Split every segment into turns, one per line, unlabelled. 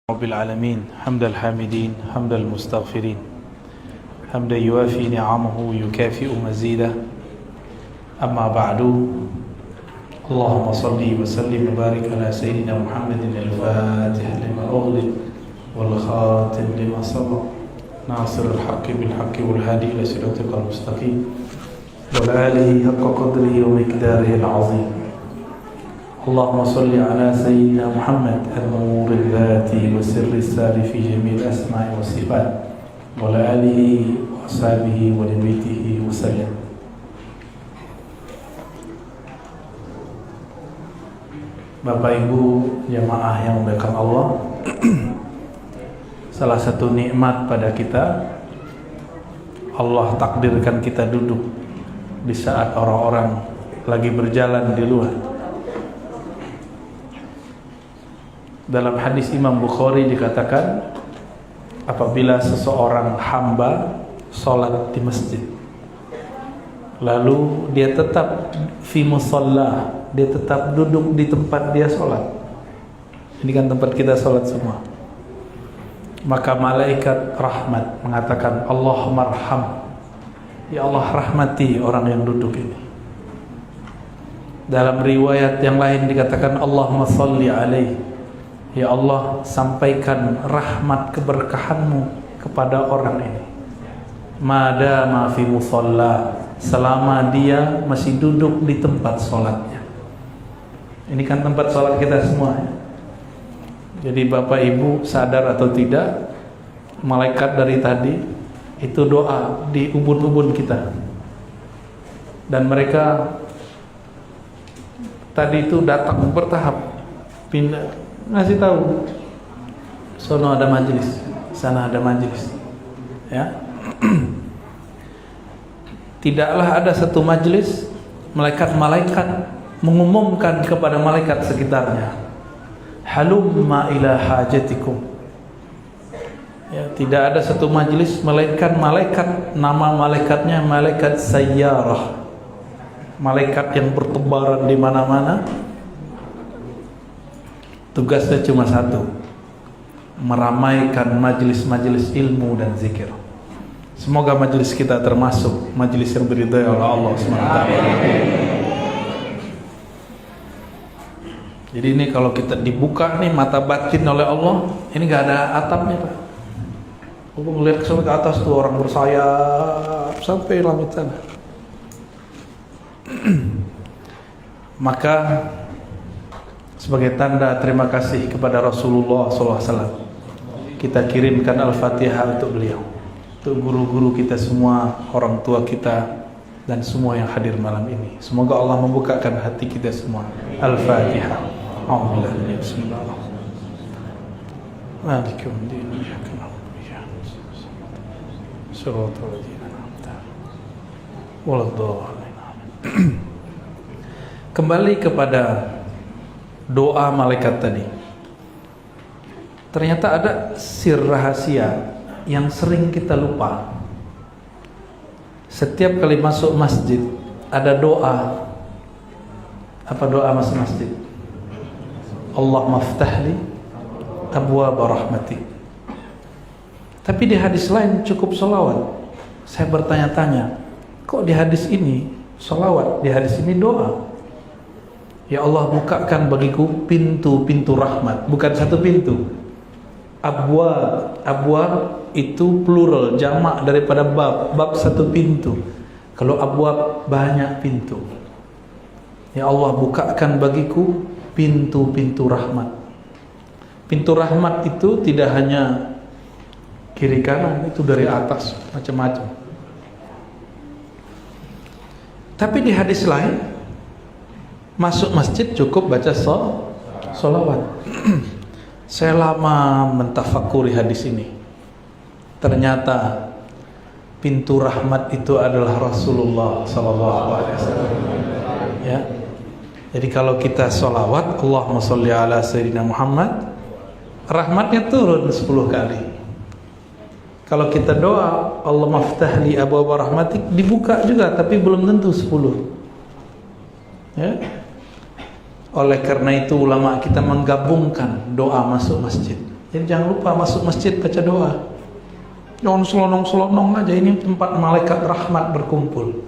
رب العالمين حمد الحامدين حمد المستغفرين حمدا يوافي نعمه ويكافئ مزيده أما بعد اللهم صل وسلم وبارك على سيدنا محمد الفاتح لما أغلق والخاتم لما سبق ناصر الحق بالحق والهادي إلى صراطك المستقيم وعلى آله حق قدره ومقداره العظيم اللهم صل على سيدنا محمد النور الذاتي وسر السار في جميع الأسماء والصفات وعلى آله وأصحابه ولبيته وسلم. Bapak Ibu jamaah yang dimuliakan Allah, salah satu nikmat pada kita, Allah takdirkan kita duduk di saat orang-orang lagi berjalan di luar. Dalam hadis Imam Bukhari dikatakan, apabila seseorang hamba sholat di masjid, lalu dia tetap fi musalla, dia tetap duduk di tempat dia sholat. Ini kan tempat kita sholat semua. Maka malaikat rahmat mengatakan, Allahumma arham, ya Allah rahmati orang yang duduk ini. Dalam riwayat yang lain dikatakan, Allahumma salli alaihi, ya Allah sampaikan rahmat keberkahanmu kepada orang ini. Madama fi musalla, selama dia masih duduk di tempat sholatnya. Ini kan tempat sholat kita semua ya? Jadi Bapak Ibu sadar atau tidak, malaikat dari tadi itu doa di ubun-ubun kita. Dan mereka tadi itu datang bertahap, pindah, ngasih tahu, sono ada majelis, sana ada majelis, ya. Tidaklah ada satu majelis malaikat-malaikat mengumumkan kepada malaikat sekitarnya, halumma ila hajatikum. Ya, tidak ada satu majelis melainkan malaikat, nama malaikatnya malaikat sayyarah, malaikat yang bertebaran di mana-mana. Tugasnya cuma satu, meramaikan majelis-majelis ilmu dan zikir. Semoga majelis kita termasuk majelis yang diridhai oleh Allah SWT. Jadi ini kalau kita dibuka nih mata batin oleh Allah, ini gak ada atapnya Pak. Aku ngeliat ke atas tuh orang bersayap sampai langit sana. Maka sebagai tanda terima kasih kepada Rasulullah SAW, kita kirimkan Al-Fatihah untuk beliau, untuk guru-guru kita semua, orang tua kita, dan semua yang hadir malam ini. Semoga Allah membukakan hati kita semua. Al-Fatihah. Kembali kepada doa malaikat tadi. Ternyata ada sir rahasia yang sering kita lupa. Setiap kali masuk masjid ada doa. Apa doa masuk masjid? Allahumma ftahli abwaab rahmatik. Tapi di hadis lain cukup sholawat. Saya bertanya-tanya, kok di hadis ini sholawat, di hadis ini doa? Ya Allah bukakan bagiku pintu-pintu rahmat. Bukan satu pintu, abwab. Abwab itu plural, jamak daripada bab. Bab satu pintu. Kalau abwab banyak pintu. Ya Allah bukakan bagiku pintu-pintu rahmat. Pintu rahmat itu tidak hanya kiri kanan, itu dari atas, macam-macam. Tapi di hadis lain, masuk masjid cukup baca sholawat. Saya lama mentafakuri hadis ini. Ternyata pintu rahmat itu adalah Rasulullah SAW. Ya. Jadi kalau kita sholawat, Allahumma sholli ala Sayyidina Muhammad, rahmatnya turun 10 kali. Kalau kita doa, Allahumma ftahli abwaab rahmatik, dibuka juga, tapi belum tentu 10. Ya. Oleh karena itu ulama kita menggabungkan doa masuk masjid. Jadi jangan lupa masuk masjid baca doa. Jangan selonong-selonong aja, ini tempat malaikat rahmat berkumpul.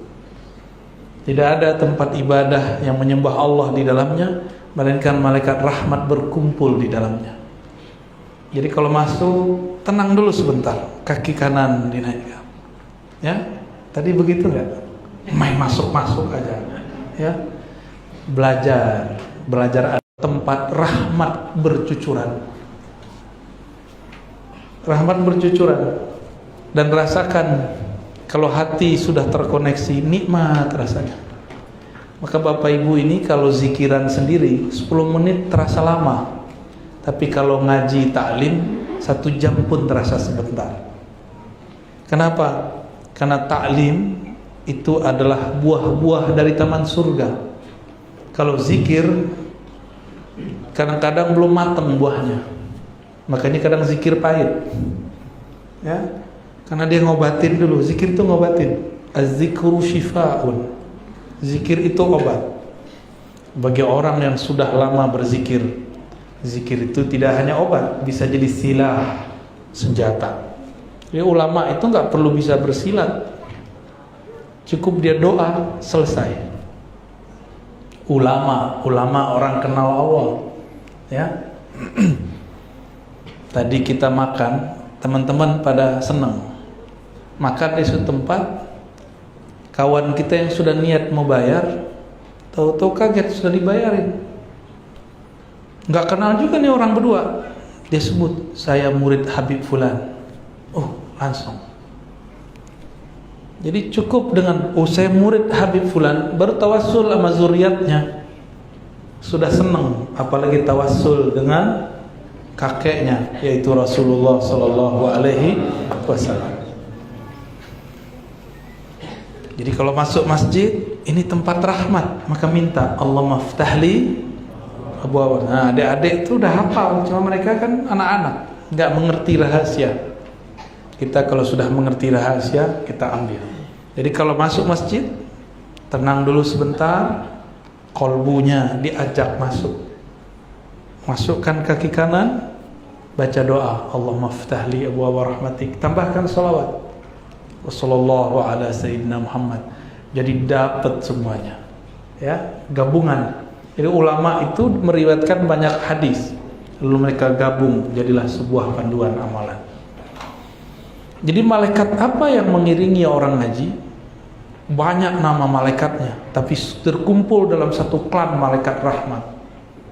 Tidak ada tempat ibadah yang menyembah Allah di dalamnya, melainkan malaikat rahmat berkumpul di dalamnya. Jadi kalau masuk, tenang dulu sebentar, kaki kanan dinaikkan. Ya, tadi begitu nggak? Main masuk-masuk aja. Ya, belajar ada tempat rahmat bercucuran. Rahmat bercucuran. Dan rasakan kalau hati sudah terkoneksi, nikmat rasanya. Maka Bapak Ibu ini kalau zikiran sendiri 10 menit terasa lama. Tapi kalau ngaji taklim 1 jam pun terasa sebentar. Kenapa? Karena taklim itu adalah buah-buah dari taman surga. Kalau zikir kadang-kadang belum matang buahnya. Makanya kadang zikir pahit. Ya. Karena dia ngobatin dulu. Zikir itu ngobatin. Az-zikru shifaa'un. Zikir itu obat. Bagi orang yang sudah lama berzikir, zikir itu tidak hanya obat, bisa jadi silah, senjata. Jadi ulama itu nggak perlu bisa bersilat, cukup dia doa selesai. Ulama orang kenal Allah. Ya. Tadi kita makan, teman-teman pada senang. Makan di suatu tempat, kawan kita yang sudah niat mau bayar, tahu-tahu kaget sudah dibayarin. Nggak kenal juga nih orang berdua. Dia sebut, saya murid Habib Fulan. Oh, langsung. Jadi cukup dengan, oh saya murid Habib Fulan, baru tawassul sama zuriatnya. Sudah senang, apalagi tawassul dengan kakeknya, yaitu Rasulullah Sallallahu Alaihi Wasallam. Jadi kalau masuk masjid, ini tempat rahmat, maka minta Allah maftahli abwaab. Nah, adik-adik itu udah hafal, cuma mereka kan anak-anak, nggak mengerti rahasia. Kita kalau sudah mengerti rahasia, kita ambil. Jadi kalau masuk masjid, tenang dulu sebentar, kolbunya diajak masuk. Masukkan kaki kanan, baca doa, Allah maftahli abwaab rahmatik. Tambahkan salawat. Wassallallahu ala sayyidina Muhammad. Jadi dapat semuanya. Ya, gabungan. Jadi ulama itu meriwayatkan banyak hadis, lalu mereka gabung jadilah sebuah panduan amalan. Jadi malaikat apa yang mengiringi orang ngaji? Banyak nama malaikatnya, tapi terkumpul dalam satu klan malaikat rahmat.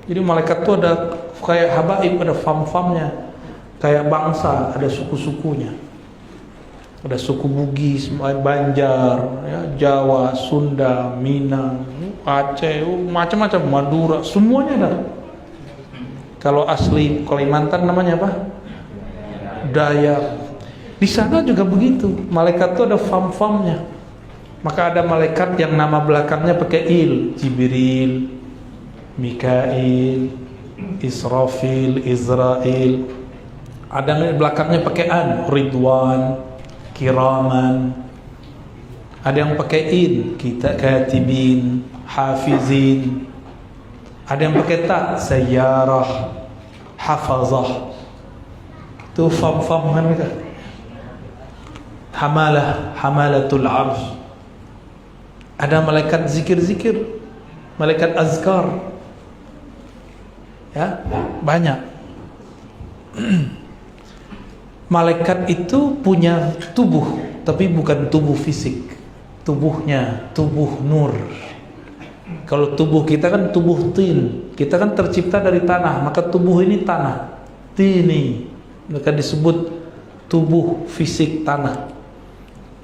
Jadi malaikat itu ada kayak habaib, ada fam-famnya, kayak bangsa, ada suku-sukunya. Ada suku Bugis, Banjar, ya, Jawa, Sunda, Minang, Aceh, macam-macam, Madura, semuanya ada. Kalau asli Kalimantan namanya apa? Dayak. Di sana juga begitu. Malaikat itu ada fam-famnya. Maka ada malaikat yang nama belakangnya pakai il, Jibril, Mikail, Israfil, Israel. Ada yang belakangnya pakai an, Ridwan, Kiraman. Ada yang pakai in, kita katibin, hafizin. Ada yang pakai ta, sayyarah, hafazah. Itu fam-fam kan mereka. Hamalatul arsh. Ada malaikat zikir-zikir, malaikat azkar. Ya, banyak. Malaikat itu punya tubuh, tapi bukan tubuh fisik. Tubuhnya tubuh nur. Kalau tubuh kita kan tubuh tin. Kita kan tercipta dari tanah, maka tubuh ini tanah. Tini, maka disebut tubuh fisik tanah.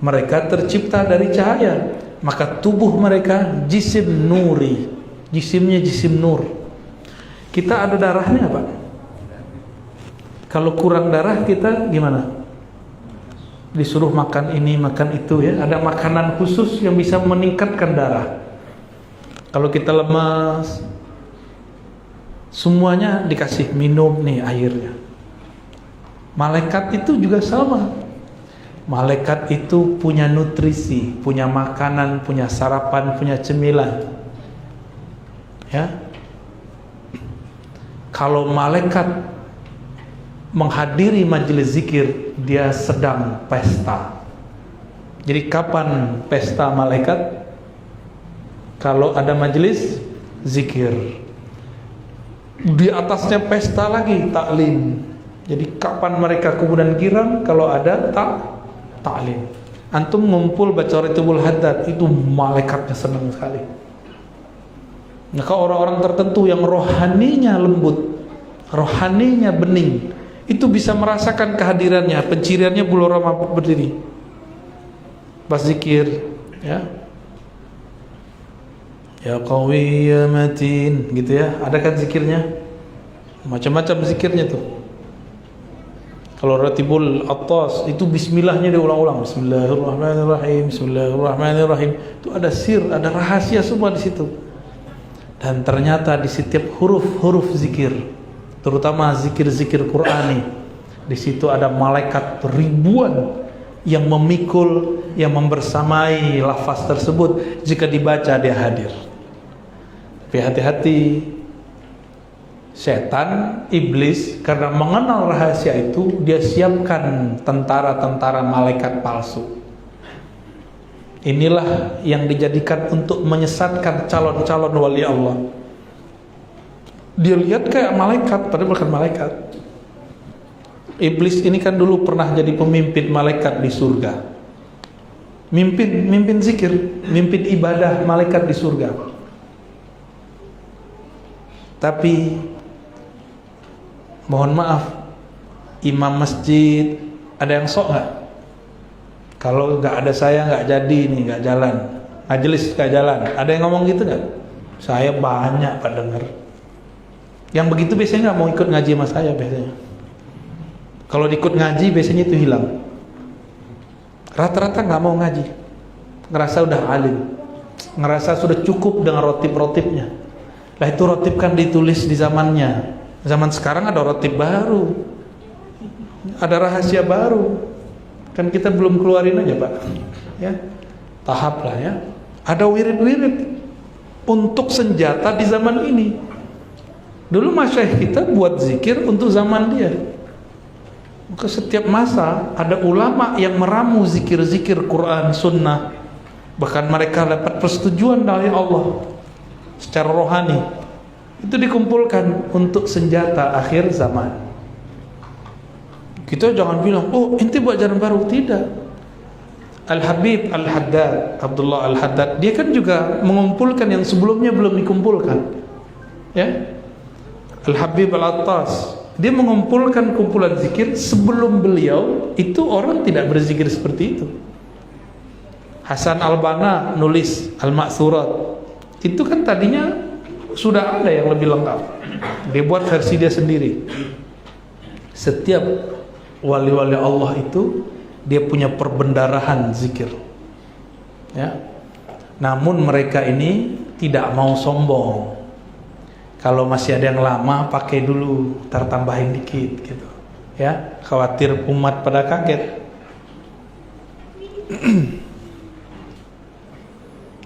Mereka tercipta dari cahaya, maka tubuh mereka jisim nuri. Jisimnya jisim nur. Kita ada darahnya, Pak. Kalau kurang darah kita gimana? Disuruh makan ini, makan itu ya. Ada makanan khusus yang bisa meningkatkan darah. Kalau kita lemas, semuanya dikasih minum nih airnya. Malaikat itu juga sama. Malaikat itu punya nutrisi, punya makanan, punya sarapan, punya cemilan. Ya. Kalau malaikat menghadiri majelis zikir, dia sedang pesta. Jadi kapan pesta malaikat? Kalau ada majelis zikir. Di atasnya pesta lagi, taklim. Jadi kapan mereka kemudian girang? Kalau ada taklim. Antum ngumpul baca Ratibul Haddad, itu malaikatnya senang sekali. Maka orang-orang tertentu yang rohaninya lembut, rohaninya bening, itu bisa merasakan kehadirannya, penciriannya bulu roma berdiri pas zikir, ya qawi ya matin, gitu ya. Ada kan zikirnya, macam-macam zikirnya tuh. Kalau Ratibul Attas itu bismillahnya diulang-ulang, bismillahirrahmanirrahim, bismillahirrahmanirrahim. Itu ada sir, ada rahasia semua di situ. Dan ternyata di setiap huruf-huruf zikir, terutama zikir-zikir Qur'ani, di situ ada malaikat ribuan yang memikul, yang membersamai lafaz tersebut. Jika dibaca dia hadir. Tapi hati-hati, setan, iblis, karena mengenal rahasia itu, dia siapkan tentara-tentara malaikat palsu. Inilah yang dijadikan untuk menyesatkan calon-calon wali Allah. Dia lihat kayak malaikat, padahal bukan malaikat. Iblis ini kan dulu pernah jadi pemimpin malaikat di surga. Mimpin zikir, mimpin ibadah malaikat di surga. Tapi mohon maaf, imam masjid ada yang sok nggak? Kalau nggak ada saya nggak jadi nih, nggak jalan. Majelis nggak jalan. Ada yang ngomong gitu nggak? Saya banyak Pak dengar. Yang begitu biasanya nggak mau ikut ngaji sama saya biasanya. Kalau ikut ngaji biasanya itu hilang. Rata-rata nggak mau ngaji, ngerasa udah alim, ngerasa sudah cukup dengan rotib-rotibnya. Lah itu rotib kan ditulis di zamannya. Zaman sekarang ada rotib baru, ada rahasia baru. Kan kita belum keluarin aja Pak, ya tahap lah ya. Ada wirid-wirid untuk senjata di zaman ini. Dulu masyayikh kita buat zikir untuk zaman dia. Maka setiap masa ada ulama yang meramu zikir-zikir Quran, Sunnah. Bahkan mereka dapat persetujuan dari Allah secara rohani. Itu dikumpulkan untuk senjata akhir zaman. Kita jangan bilang, oh ente buat jalan baru. Tidak. Al-Habib Al-Haddad, Abdullah Al-Haddad, dia kan juga mengumpulkan yang sebelumnya belum dikumpulkan, ya. Al-Habib Al-Attas, dia mengumpulkan kumpulan zikir sebelum beliau itu orang tidak berzikir seperti itu. Hasan Al-Banna nulis Al-Ma'thurat, itu kan tadinya sudah ada yang lebih lengkap, dia buat versi dia sendiri. Setiap wali-wali Allah itu dia punya perbendarahan zikir, ya. Namun mereka ini tidak mau sombong. Kalau masih ada yang lama pakai dulu, tertambahin dikit gitu, ya. Khawatir umat pada kaget.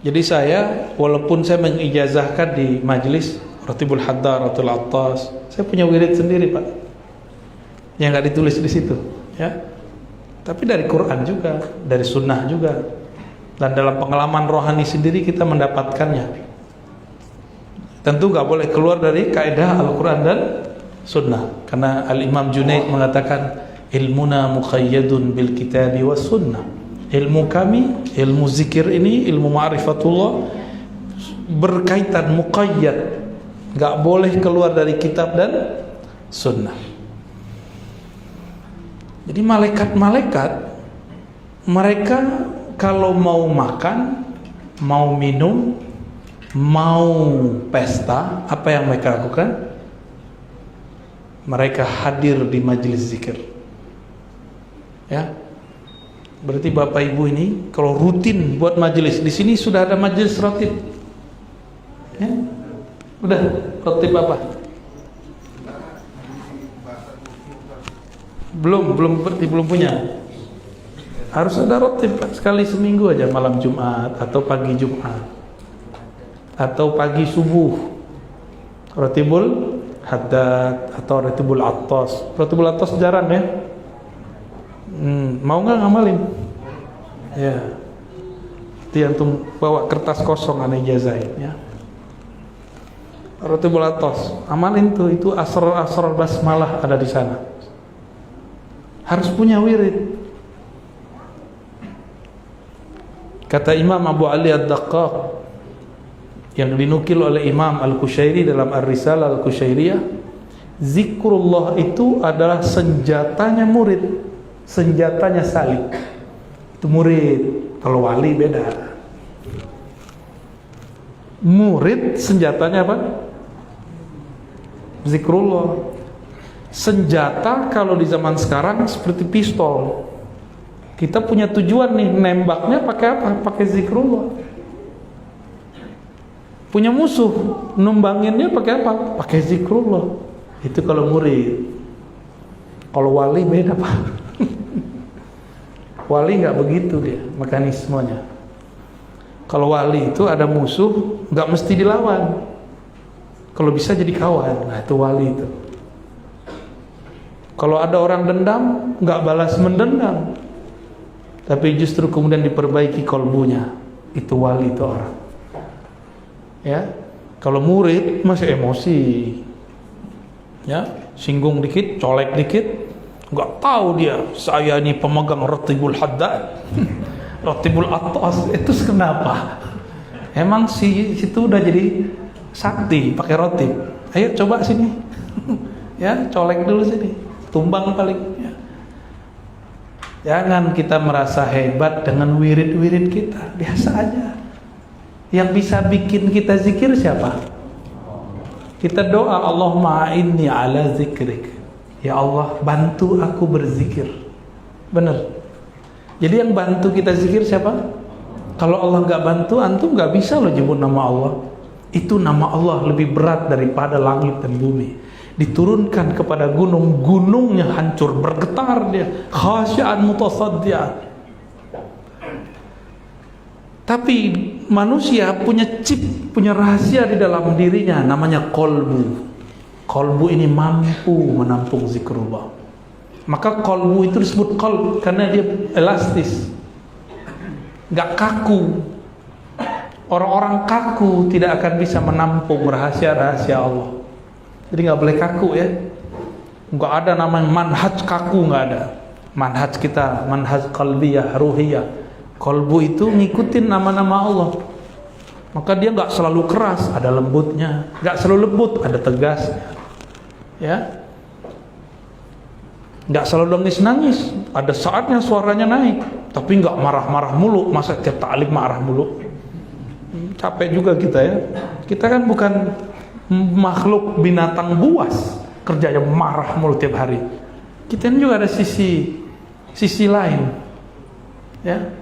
Jadi saya, walaupun saya mengijazahkan di majelis Ratibul Haddad, Ratibul Attas, saya punya wirid sendiri Pak, yang nggak ditulis di situ, ya. Tapi dari Quran juga, dari Sunnah juga, dan dalam pengalaman rohani sendiri kita mendapatkannya. Tentu nggak boleh keluar dari kaidah Al-Quran dan Sunnah, karena Al-Imam Junaid mengatakan ilmuna muqayyadun bil kitabi was sunnah. Ilmu kami, ilmu zikir ini, ilmu ma'rifatullah berkaitan muqayyad, nggak boleh keluar dari kitab dan Sunnah. Jadi malaikat-malaikat mereka kalau mau makan, mau minum, mau pesta, apa yang mereka lakukan? Mereka hadir di majelis zikir, ya. Berarti Bapak Ibu ini kalau rutin buat majelis, di sini sudah ada majelis ratib, ya? Udah ratib apa? Belum punya. Harus ada ratib sekali seminggu aja, malam Jumat atau pagi Jumat atau pagi subuh. Ratibul Haddad atau Ratibul Attas. Ratibul Attas jarang ya. Mau nggak ngamalin? Ya. Dia antum bawa kertas kosong aneh jazain ya. Ratibul Attas, amalin tuh, itu asrar basmalah ada di sana. Harus punya wirid. Kata Imam Abu Ali Ad-Daqqaq yang dinukil oleh Imam Al-Qushairi dalam Ar-Risalah Al-Qushairiyah, zikrullah itu adalah senjatanya murid, senjatanya salik. Itu murid. Kalau wali beda. Murid senjatanya apa? Zikrullah. Senjata kalau di zaman sekarang seperti pistol. Kita punya tujuan nih, nembaknya pakai apa? Pakai zikrullah. Punya musuh, numbanginnya pakai apa? Pakai zikrullah. Itu kalau murid. Kalau wali beda, Pak. Wali nggak begitu dia mekanismenya. Kalau wali itu ada musuh, nggak mesti dilawan. Kalau bisa jadi kawan, nah itu wali itu. Kalau ada orang dendam, nggak balas mendendam, tapi justru kemudian diperbaiki kolbunya, itu wali itu orang. Ya, kalau murid masih emosi, ya, singgung dikit, colek dikit, nggak tahu dia saya ini pemegang Ratibul Haddad, Ratibul Attas. Itu kenapa? Emang situ udah jadi sakti pakai rotib. Ayo coba sini, ya, colek dulu sini, tumbang paling. Ya. Jangan kita merasa hebat dengan wirid-wirid kita, biasa aja. Yang bisa bikin kita zikir siapa? Kita doa, Allahumma a'inni ala zikrik. Ya Allah, bantu aku berzikir. Benar. Jadi yang bantu kita zikir siapa? Kalau Allah nggak bantu, antum nggak bisa loh nyebut nama Allah. Itu nama Allah lebih berat daripada langit dan bumi. Diturunkan kepada gunung, gunungnya hancur, bergetar dia, khasyi'an mutasaddi'an. Tapi manusia punya chip, punya rahasia di dalam dirinya, namanya kolbu. Kolbu ini mampu menampung zikrullah. Maka kolbu itu disebut kolb karena dia elastis, nggak kaku. Orang-orang kaku tidak akan bisa menampung rahasia-rahasia Allah. Jadi nggak boleh kaku ya. Nggak ada namanya manhaj kaku, nggak ada. Manhaj kita, manhaj qalbiyah, ruhiyah. Kolbu itu ngikutin nama-nama Allah. Maka dia nggak selalu keras, ada lembutnya. Nggak selalu lembut, ada tegasnya. Ya, nggak selalu nangis-nangis. Ada saatnya suaranya naik, tapi nggak marah-marah mulu. Masa tiap ta'lim marah mulu? Capek juga kita ya. Kita kan bukan makhluk binatang buas, kerjanya marah mulu tiap hari. Kita ini juga ada sisi lain. Ya.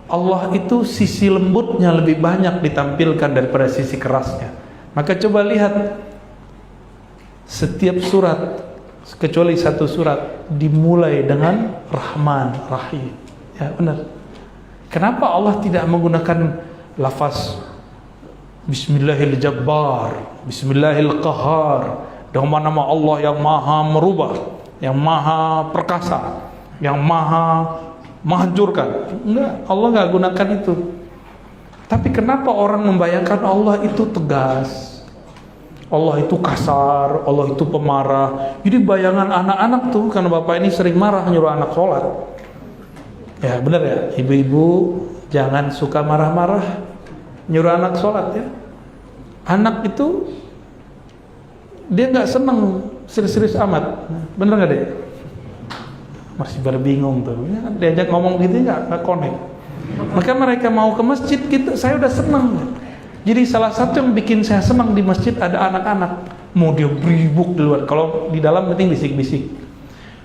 Allah itu sisi lembutnya lebih banyak ditampilkan daripada sisi kerasnya. Maka coba lihat setiap surat, kecuali satu surat, dimulai dengan Rahman, Rahim. Ya benar. Kenapa Allah tidak menggunakan lafaz Bismillahil Jabbar, Bismillahil Qahar, dengan nama Allah yang maha merubah, yang maha perkasa, yang maha menghancurkan? Enggak, Allah nggak gunakan itu. Tapi kenapa orang membayangkan Allah itu tegas, Allah itu kasar, Allah itu pemarah? Jadi bayangan anak-anak tuh, karena bapak ini sering marah nyuruh anak sholat. Ya benar ya, ibu-ibu jangan suka marah-marah nyuruh anak sholat ya. Anak itu dia nggak seneng serius-serius amat, bener nggak deh? Masih berbingung tuh, ya, diajak ngomong gitu nggak connect. Maka mereka mau ke masjid gitu, saya udah senang. Jadi salah satu yang bikin saya senang di masjid ada anak-anak. Mau dia ribut di luar, kalau di dalam penting bisik-bisik.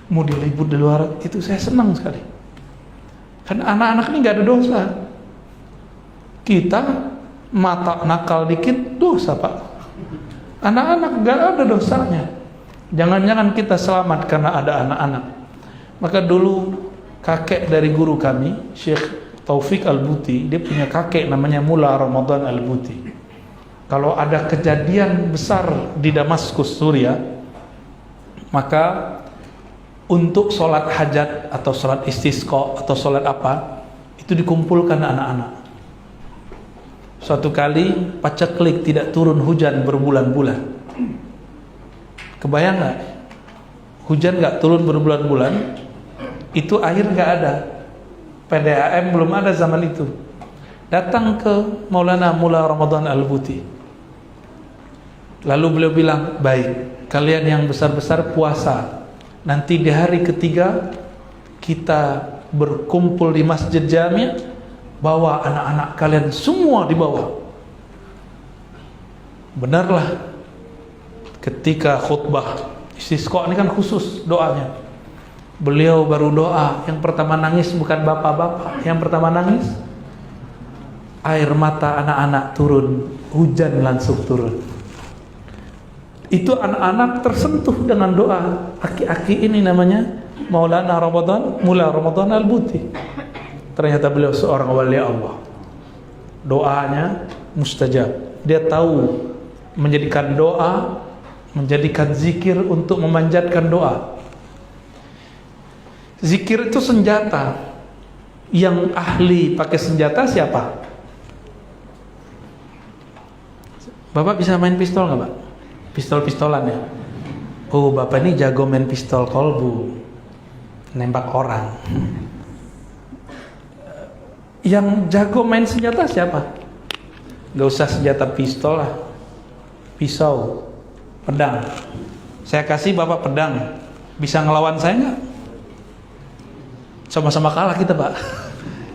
Mau dia ribut di luar, itu saya senang sekali. Karena anak-anak ini nggak ada dosa. Kita mata nakal dikit dosa pak. Anak-anak nggak ada dosanya. Jangan-jangan kita selamat karena ada anak-anak. Maka dulu kakek dari guru kami, Syekh Taufik Al-Buti, dia punya kakek namanya Mula Ramadan Al-Buti. kalau ada kejadian besar di Damaskus, Suriah, maka untuk sholat hajat atau sholat istisqa atau sholat apa, itu dikumpulkan anak-anak. Suatu kali paceklik tidak turun hujan berbulan-bulan. Kebayang nggak? Hujan nggak turun berbulan-bulan, itu air nggak ada. PDAM belum ada zaman itu. Datang ke Maulana Mullah Ramadan Al-Buti. Lalu beliau bilang, baik, kalian yang besar-besar puasa. Nanti di hari ketiga kita berkumpul di Masjid Jami', bawa anak-anak kalian semua dibawa. Benarlah, ketika khutbah istisqa ini kan khusus doanya. Beliau baru doa, yang pertama nangis bukan bapak-bapak, yang pertama nangis air mata anak-anak turun, hujan langsung turun. Itu anak-anak tersentuh dengan doa aki-aki ini, namanya Maulana Mullah Ramadan Al-Buti. Ternyata beliau seorang wali Allah. Doanya mustajab. Dia tahu menjadikan doa, menjadikan zikir untuk memanjatkan doa. Zikir itu senjata. Yang ahli pakai senjata siapa? Bapak bisa main pistol nggak, Pak? Pistol-pistolan ya? Oh, Bapak ini jago main pistol kolbu, nembak orang. Yang jago main senjata siapa? Gak usah senjata pistol lah, pisau, pedang. Saya kasih Bapak pedang, bisa ngelawan saya nggak? Sama-sama kalah kita, Pak.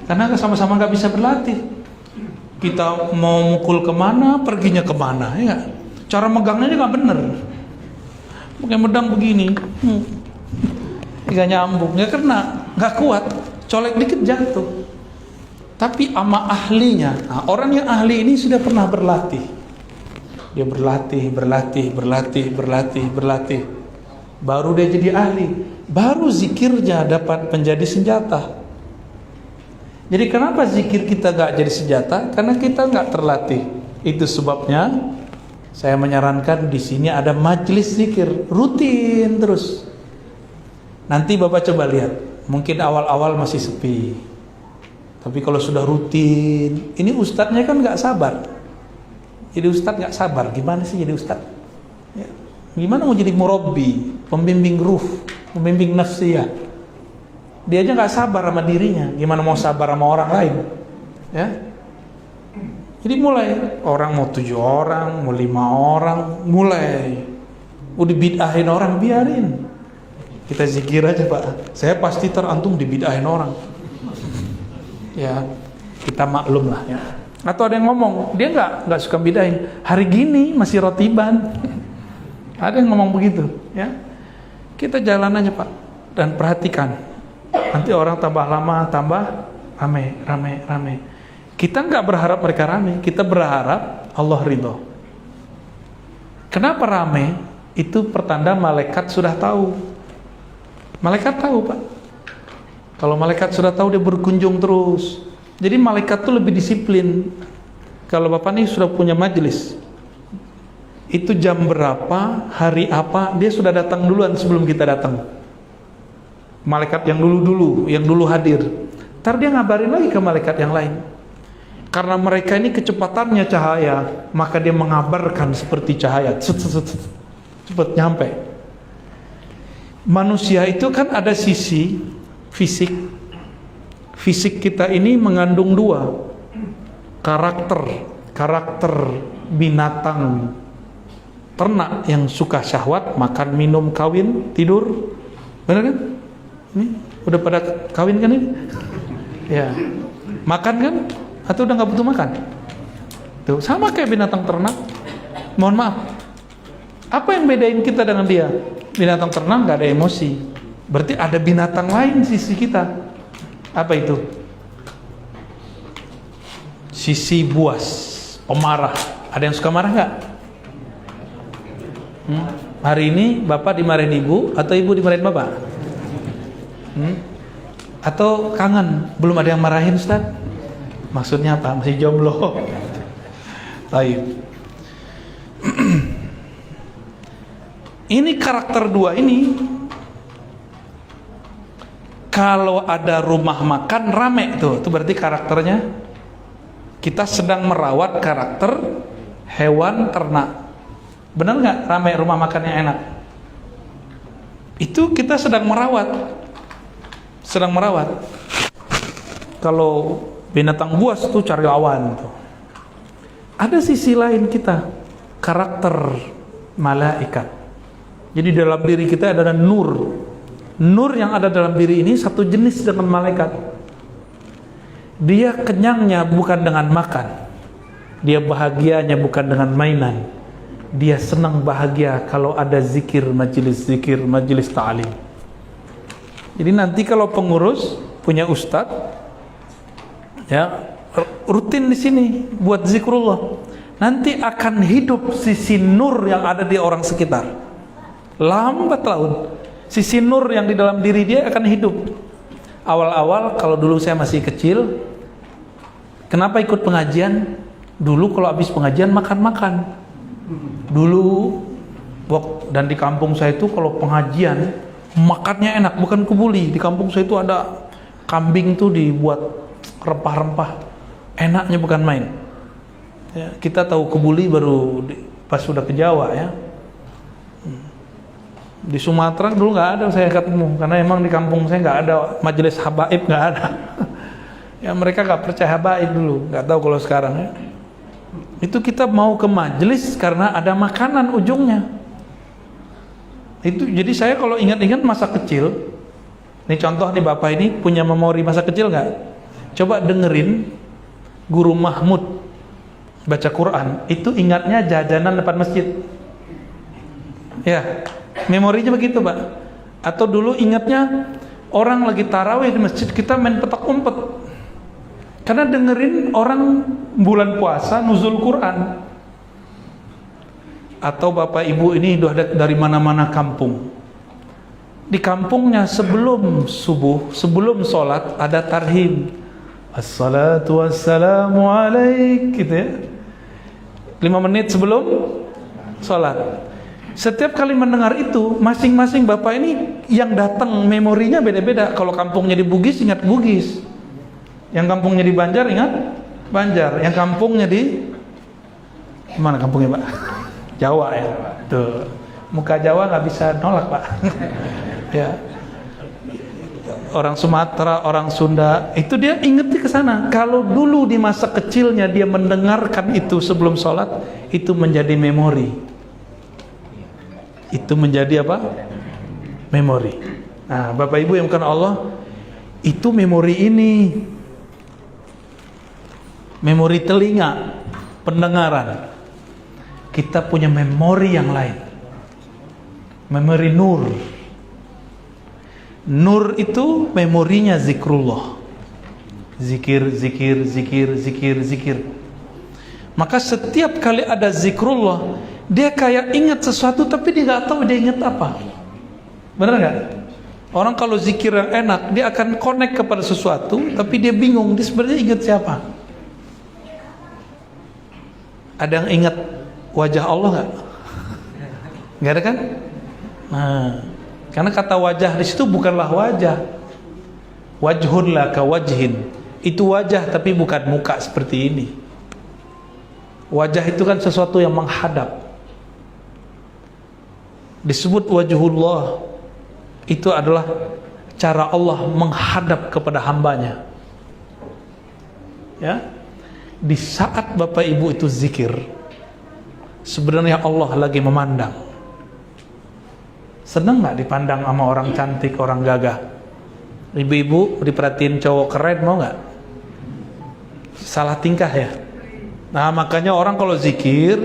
Karena sama-sama nggak bisa berlatih. Kita mau mukul kemana, perginya kemana, ya gak? Cara megangnya nggak bener, pakai pedang begini, nggak nyambung, nggak kena, nggak kuat, colek dikit jatuh. Tapi ama ahlinya, nah, orang yang ahli ini sudah pernah berlatih. Dia berlatih, baru dia jadi ahli, baru zikirnya dapat menjadi senjata. Jadi kenapa zikir kita nggak jadi senjata? Karena kita nggak terlatih. Itu sebabnya saya menyarankan di sini ada majelis zikir rutin terus. Nanti Bapak coba lihat, mungkin awal-awal masih sepi, tapi kalau sudah rutin, ini ustadznya kan nggak sabar. Jadi ustadz nggak sabar, gimana sih jadi ustadz? Ya. Gimana mau jadi murabbi, pembimbing ruh, pembimbing nafsiyah? Dia aja nggak sabar sama dirinya, gimana mau sabar sama orang lain? Ya. Jadi mulai, orang mau 7 orang, mau 5 orang, mulai. Udah bid'ahin orang, biarin. Kita zikir aja, Pak. Saya pasti terantum dibid'ahin orang. Ya, kita maklum lah ya. Atau ada yang ngomong, dia nggak suka bid'ahin. Hari gini masih rotiban. Ada yang ngomong begitu, ya. Kita jalan aja, Pak. Dan perhatikan. Nanti orang tambah lama, tambah rame. Kita nggak berharap mereka rame, kita berharap Allah ridho. Kenapa rame? Itu pertanda malaikat sudah tahu. Malaikat tahu, Pak. Kalau malaikat sudah tahu, dia berkunjung terus. Jadi malaikat tuh lebih disiplin. Kalau Bapak nih sudah punya majelis, itu jam berapa, hari apa, dia sudah datang duluan sebelum kita datang. Malaikat yang dulu hadir. Ntar dia ngabarin lagi ke malaikat yang lain. Karena mereka ini kecepatannya cahaya, maka dia mengabarkan seperti cahaya, cepat nyampe. Manusia itu kan ada sisi fisik. Fisik kita ini mengandung 2 karakter binatang ternak yang suka syahwat, makan, minum, kawin, tidur. Benar kan? Ini udah pada kawin kan ini? Ya. Makan kan? Atau udah nggak butuh makan? Tuh, sama kayak binatang ternak. Mohon maaf, apa yang bedain kita dengan dia? Binatang ternak nggak ada emosi. Berarti ada binatang lain sisi kita. Apa itu? Sisi buas, pemarah. Ada yang suka marah nggak? Hari ini Bapak dimarahin Ibu atau Ibu dimarahin Bapak? Atau kangen, belum ada yang marahin, Ustaz? Maksudnya apa? Masih jomblo. Baik. Ini karakter dua ini, kalau ada rumah makan rame tuh, itu berarti karakternya kita sedang merawat karakter hewan ternak. Benar nggak? Rame rumah makannya enak. Itu kita sedang merawat. Kalau binatang buas tuh cari lawan tuh. Ada sisi lain kita, karakter malaikat. Jadi dalam diri kita ada nur. Nur yang ada dalam diri ini satu jenis dengan malaikat. Dia kenyangnya bukan dengan makan. Dia bahagianya bukan dengan mainan. Dia senang bahagia kalau ada zikir, majelis ta'lim. Jadi nanti kalau pengurus punya ustadz, ya rutin di sini buat zikrullah, nanti akan hidup sisi nur yang ada di orang sekitar. Lambat laun sisi nur yang di dalam diri dia akan hidup. Awal-awal kalau dulu saya masih kecil, kenapa ikut pengajian? Dulu kalau habis pengajian makan-makan. Dulu dan di kampung saya itu kalau pengajian makannya enak, bukan kebuli. Di kampung saya itu ada kambing tuh dibuat rempah-rempah, enaknya bukan main. Ya, kita tahu kebuli baru pas sudah ke Jawa ya. Di Sumatera dulu nggak ada saya ketemu, karena emang di kampung saya nggak ada majelis habaib, nggak ada. Ya mereka nggak percaya habaib dulu, nggak tahu kalau sekarang ya. Itu kita mau ke majelis karena ada makanan ujungnya. Itu jadi saya kalau ingat-ingat masa kecil, nih contoh nih bapak ini punya memori masa kecil nggak? Coba dengerin Guru Mahmud baca Quran, itu ingatnya jajanan depan masjid. Ya. Memorinya begitu Pak. Atau dulu ingatnya orang lagi tarawih di masjid, kita main petak umpet karena dengerin orang bulan puasa nuzul Quran. Atau bapak ibu ini dari mana-mana kampung, di kampungnya sebelum subuh, sebelum sholat ada tarhim, assalatu wassalamu alaik, gitu ya, 5 menit sebelum sholat. Setiap kali mendengar itu, masing-masing bapak ini yang datang memorinya beda-beda. Kalau kampungnya di Bugis, ingat Bugis. Yang kampungnya di Banjar, ingat Banjar. Yang kampungnya di mana kampungnya Pak? Jawa ya. Tuh, muka Jawa nggak bisa nolak Pak. Ya. Orang Sumatera, orang Sunda, itu dia ingetnya ke sana. Kalau dulu di masa kecilnya dia mendengarkan itu sebelum sholat, itu menjadi memori. Itu menjadi apa? Memori. Nah, Bapak Ibu yang bukan Allah, itu memori ini, memori telinga, pendengaran. Kita punya memori yang lain, memori nur. Nur itu memorinya zikrullah, zikir. Maka setiap kali ada zikrullah, dia kayak ingat sesuatu tapi dia nggak tahu dia ingat apa. Benar nggak? Orang kalau zikir yang enak, dia akan connect kepada sesuatu tapi dia bingung dia sebenarnya ingat siapa. Ada yang ingat wajah Allah nggak? Nggak ada kan? Nah, karena kata wajah di situ bukanlah wajah. Wajhun laka wajhin, itu wajah tapi bukan muka seperti ini. Wajah itu kan sesuatu yang menghadap. Disebut wajhullah, itu adalah cara Allah menghadap kepada hambanya. Ya, di saat Bapak Ibu itu zikir, sebenarnya Allah lagi memandang. Senang nggak dipandang sama orang cantik, orang gagah? Ibu-ibu diperhatiin cowok keren, mau nggak? Salah tingkah ya. Nah makanya orang kalau zikir,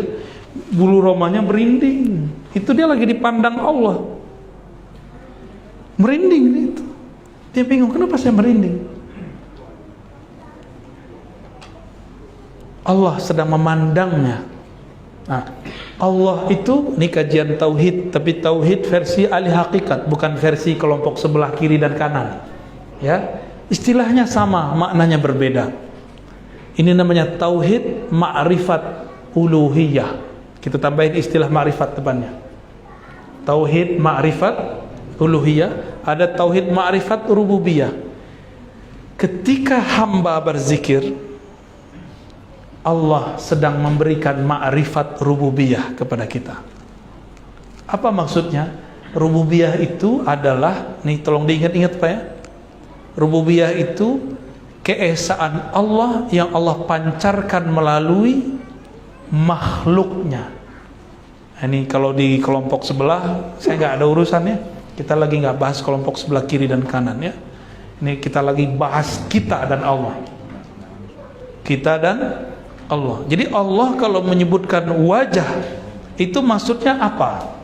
bulu romanya merinding. Itu dia lagi dipandang Allah. Merinding itu. Dia bingung, kenapa saya merinding? Allah sedang memandangnya. Nah, Allah itu, ini kajian tauhid, tapi tauhid versi ahli hakikat, bukan versi kelompok sebelah kiri dan kanan. Ya, istilahnya sama, maknanya berbeda. Ini namanya tauhid ma'rifat uluhiyah. Kita tambahin istilah ma'rifat depannya. tauhid ma'rifat uluhiyah, ada tauhid ma'rifat rububiyah. Ketika hamba berzikir, Allah sedang memberikan ma'rifat rububiyah kepada kita. Apa maksudnya? Rububiyah itu adalah, nih tolong diingat-ingat Pak ya, rububiyah itu keesaan Allah yang Allah pancarkan melalui makhluknya. Ini kalau di kelompok sebelah saya nggak ada urusannya, kita lagi nggak bahas kelompok sebelah kiri dan kanan ya. Ini kita lagi bahas kita dan Allah, kita dan Allah. Jadi Allah kalau menyebutkan wajah itu maksudnya apa?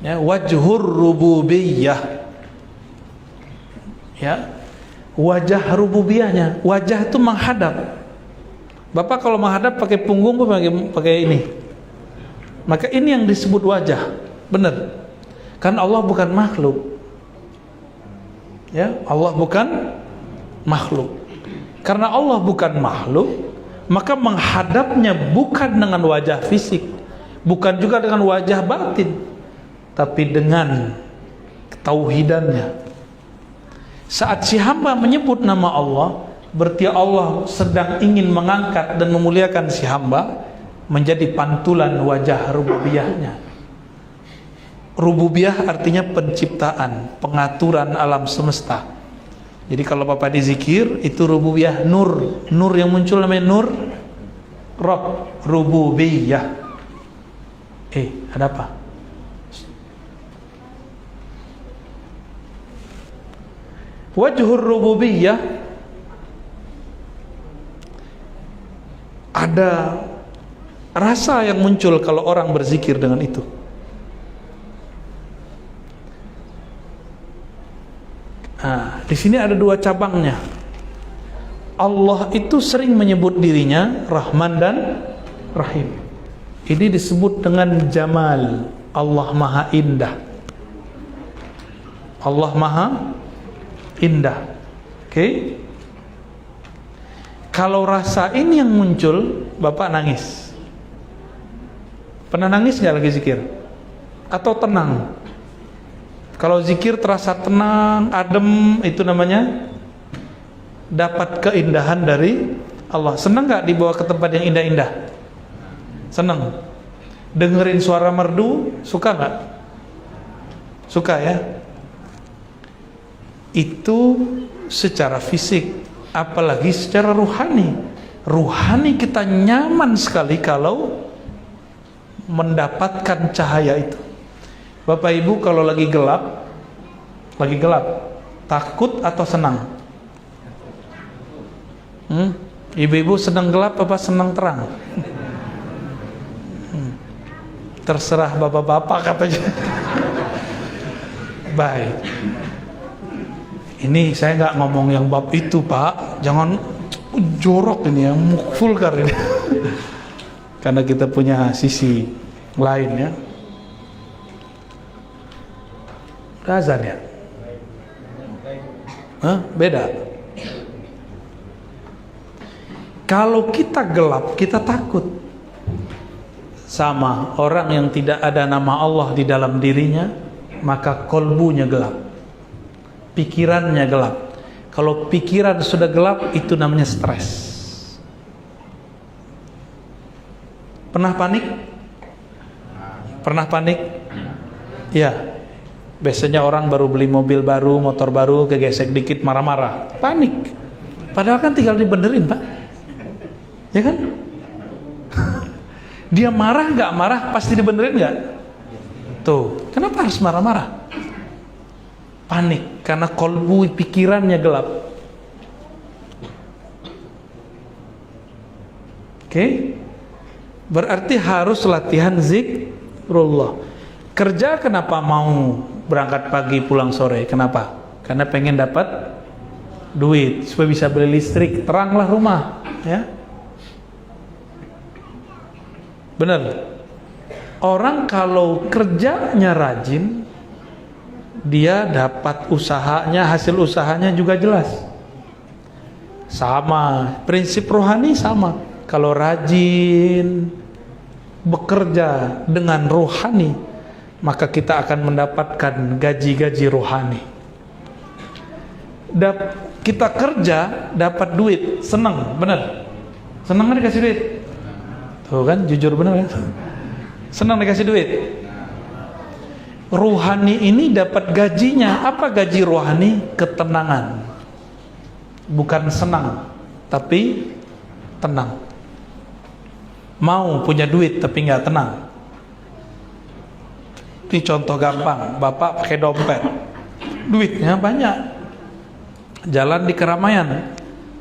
Ya, wajhur rububiyah. Ya, wajah rububiyahnya. Wajah itu menghadap. Bapak kalau menghadap pakai punggung pakai ini, maka ini yang disebut wajah. Benar. Kan Allah bukan makhluk. Ya, Allah bukan makhluk. Karena Allah bukan makhluk, maka menghadapnya bukan dengan wajah fisik, bukan juga dengan wajah batin, tapi dengan ketauhidannya. Saat si hamba menyebut nama Allah, berarti Allah sedang ingin mengangkat dan memuliakan si hamba menjadi pantulan wajah rububiyahnya. Rububiyah artinya penciptaan, pengaturan alam semesta. Jadi kalau Bapak dizikir, itu rububiyah nur. Nur yang muncul namanya nur Rabb, rububiyah. Ada apa? Wajhur rububiyah, ada rasa yang muncul kalau orang berzikir dengan itu. Di sini ada dua cabangnya. Allah itu sering menyebut dirinya Rahman dan Rahim. Ini disebut dengan Jamal. Allah Maha Indah. Allah Maha Indah. Oke? Kalau rasa ini yang muncul, Bapak nangis. Pernah nangis nggak lagi zikir? Atau tenang? Kalau zikir terasa tenang, adem, itu namanya dapat keindahan dari Allah. Senang nggak dibawa ke tempat yang indah-indah? Senang. Dengerin suara merdu, suka nggak? Suka ya? Itu secara fisik, apalagi secara ruhani. Ruhani kita nyaman sekali kalau mendapatkan cahaya itu. Bapak Ibu kalau lagi gelap, takut atau senang? Ibu-ibu senang gelap apa senang terang? Terserah bapak-bapak katanya. Baik. Ini saya nggak ngomong yang bab itu Pak, jangan jorok ini, yang vulgar ini. Karena kita punya sisi lain ya. Azan ya? Beda. Kalau kita gelap, kita takut. Sama orang yang tidak ada nama Allah di dalam dirinya, maka kolbunya gelap, pikirannya gelap. Kalau pikiran sudah gelap, itu namanya stres. Pernah panik? Pernah panik? Ya. Biasanya orang baru beli mobil baru, motor baru, kegesek dikit marah-marah, panik. Padahal kan tinggal dibenerin Pak, ya kan? Dia marah nggak marah, pasti dibenerin nggak? Tuh, kenapa harus marah-marah? Panik, karena kolbu pikirannya gelap. Oke? Berarti harus latihan zikrullah. Kerja kenapa mau berangkat pagi pulang sore? Kenapa? Karena pengen dapat duit supaya bisa beli listrik, teranglah rumah, ya. Benar. Orang kalau kerjanya rajin, dia dapat usahanya, hasil usahanya juga jelas. Sama, prinsip rohani sama. Kalau rajin, bekerja dengan rohani, maka kita akan mendapatkan gaji-gaji rohani. Kita kerja dapat duit, senang, benar? Senang kan dikasih duit? Tuh kan, jujur benar kan? Senang dikasih duit. Rohani ini dapat gajinya. Apa gaji rohani? Ketenangan. Bukan senang, tapi tenang. Mau punya duit tapi nggak tenang. Ini contoh gampang. Bapak pakai dompet, duitnya banyak, jalan di keramaian,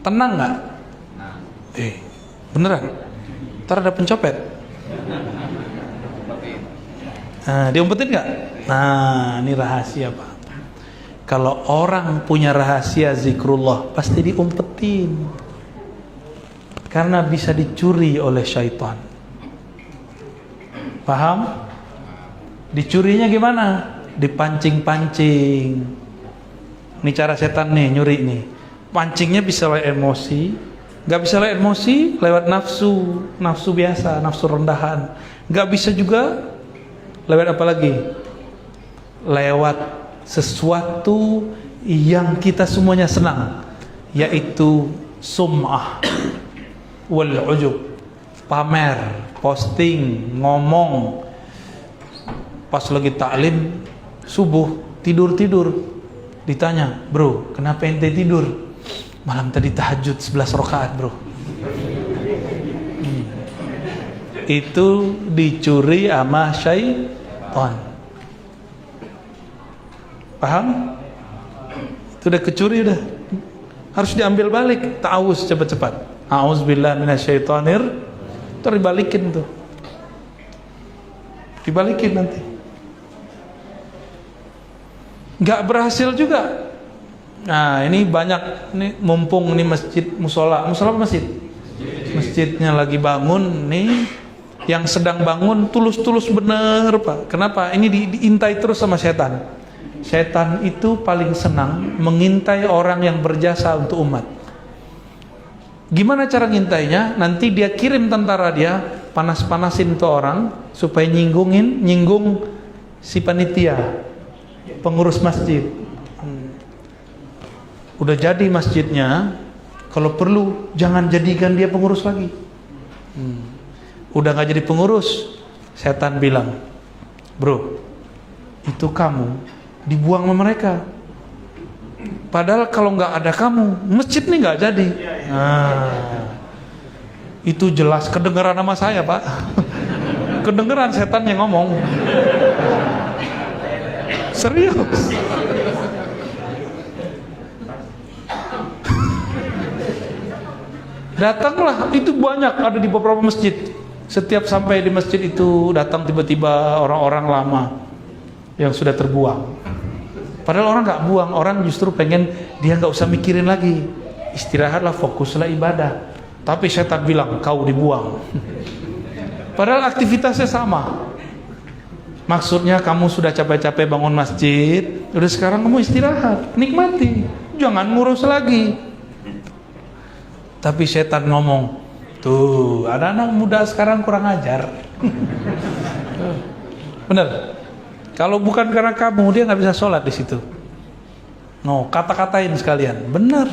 tenang nggak? Beneran? Ntar ada pencopet. Nah, diumpetin nggak? Nah, ini rahasia Pak. Kalau orang punya rahasia zikrullah, pasti diumpetin. Karena bisa dicuri oleh syaitan. Paham? Dicurinya gimana? Dipancing-pancing. Ini cara setan nih, nyuri nih. Pancingnya bisa lewat emosi. Gak bisa lewat emosi, lewat nafsu. Nafsu biasa, nafsu rendahan. Gak bisa juga lewat apa lagi? Lewat sesuatu yang kita semuanya senang, yaitu sum'ah wal ujub, pamer, posting, ngomong. Pas lagi taklim subuh, tidur, ditanya, bro, kenapa ente tidur? Malam tadi tahajud 11 rakaat bro. Itu dicuri sama syaitan. Paham? Itu udah kecuri, udah harus diambil balik. Ta'awuz cepat-cepat. A'udzubillahi minasyaitonir. Terus dibalikin tuh. Dibalikin nanti. Gak berhasil juga. Nah, ini banyak nih, mumpung ini masjid musola. Musola apa masjid? Masjidnya lagi bangun nih. Yang sedang bangun tulus-tulus bener Pak. Kenapa? Ini diintai terus sama setan. Setan itu paling senang mengintai orang yang berjasa untuk umat. Gimana cara ngintainya? Nanti dia kirim tentara dia, panas-panasin tuh orang supaya nyinggung si panitia, pengurus masjid. Udah jadi masjidnya, kalau perlu jangan jadikan dia pengurus lagi. Udah gak jadi pengurus, setan bilang, bro, itu kamu dibuang sama mereka. Padahal kalau nggak ada kamu, masjid nih nggak jadi. Nah, itu jelas kedengeran nama saya Pak. Kedengeran setan yang ngomong. Serius. Datanglah, itu banyak ada di beberapa masjid. Setiap sampai di masjid itu datang tiba-tiba orang-orang lama yang sudah terbuang. Padahal orang nggak buang, orang justru pengen dia nggak usah mikirin lagi, istirahatlah, fokuslah ibadah. Tapi setan bilang kau dibuang. Padahal aktivitasnya sama. Maksudnya kamu sudah capek-capek bangun masjid, udah sekarang kamu istirahat, nikmati, jangan ngurus lagi. Tapi setan ngomong, tuh ada anak muda sekarang kurang ajar. Bener. Kalau bukan karena kamu, dia nggak bisa sholat di situ. No, kata-katain sekalian. Benar.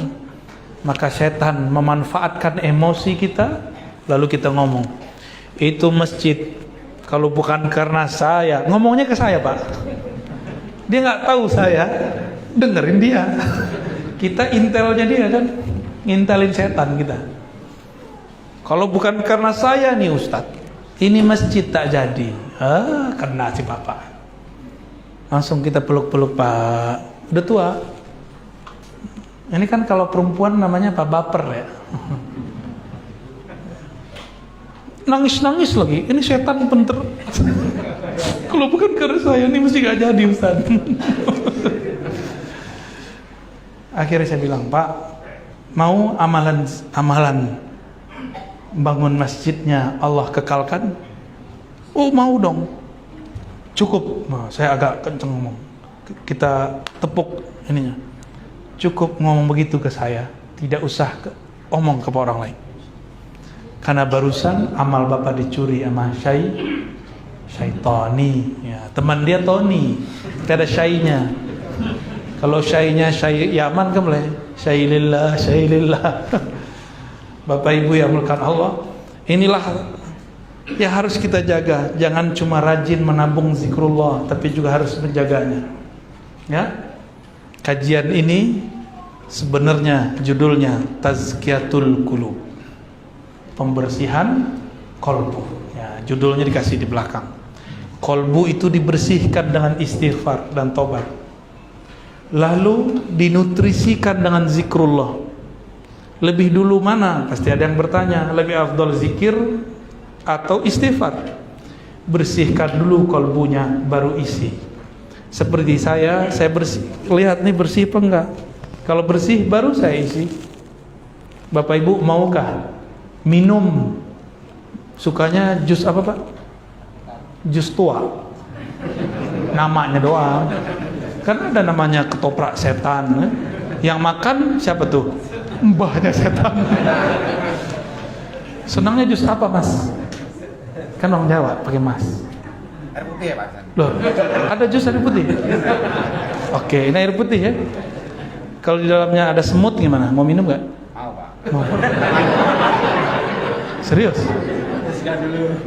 Maka setan memanfaatkan emosi kita, lalu kita ngomong, itu masjid. Kalau bukan karena saya, ngomongnya ke saya Pak. Dia nggak tahu saya, dengerin dia. Kita intelnya dia kan, ngintelin setan kita. Kalau bukan karena saya nih Ustadz, ini masjid tak jadi. Kena si Bapak. Langsung kita peluk-peluk Pak, udah tua. Ini kan kalau perempuan namanya Pak baper ya. Nangis-nangis lagi, ini setan penter. Kalau bukan karena saya ini mesti gak jadi Ustaz. Akhirnya saya bilang, Pak, mau amalan bangun masjidnya Allah kekalkan? Oh mau dong. Cukup, nah, saya agak kenceng ngomong. Kita tepuk ininya. Cukup ngomong begitu ke saya, tidak usah omong ke orang lain. Karena barusan amal bapak dicuri sama Syaitoni. Ya, teman dia Tony. Tidak ada syainya. Kalau syainya syai Yaman kan boleh. Syailillah, syailillah. Bapak Ibu yang melakukan Allah, inilah yang harus kita jaga. Jangan cuma rajin menabung zikrullah, tapi juga harus menjaganya. Ya, kajian ini sebenarnya judulnya Tazkiyatul Qulub, pembersihan kolbu. Ya, judulnya dikasih di belakang. Kolbu itu dibersihkan dengan istighfar dan tobat, lalu dinutrisikan dengan zikrullah. Lebih dulu mana? Pasti ada yang bertanya, lebih afdal zikir atau istighfar? Bersihkan dulu kolbunya, baru isi. Seperti saya bersih, lihat nih bersih apa enggak? Kalau bersih baru saya isi. Bapak Ibu maukah minum? Sukanya jus apa Pak? Jus tua. Namanya doang. Kan ada namanya ketoprak setan. Yang makan siapa tuh? Mbahnya setan. Senangnya jus apa Mas? Kan orang Jawa pakai Mas.
Air putih ya Pak?
Loh, ada jus air putih? Oke, ini air putih ya. Kalau di dalamnya ada semut gimana? Mau minum nggak?
Mau Pak.
Mau. Serius?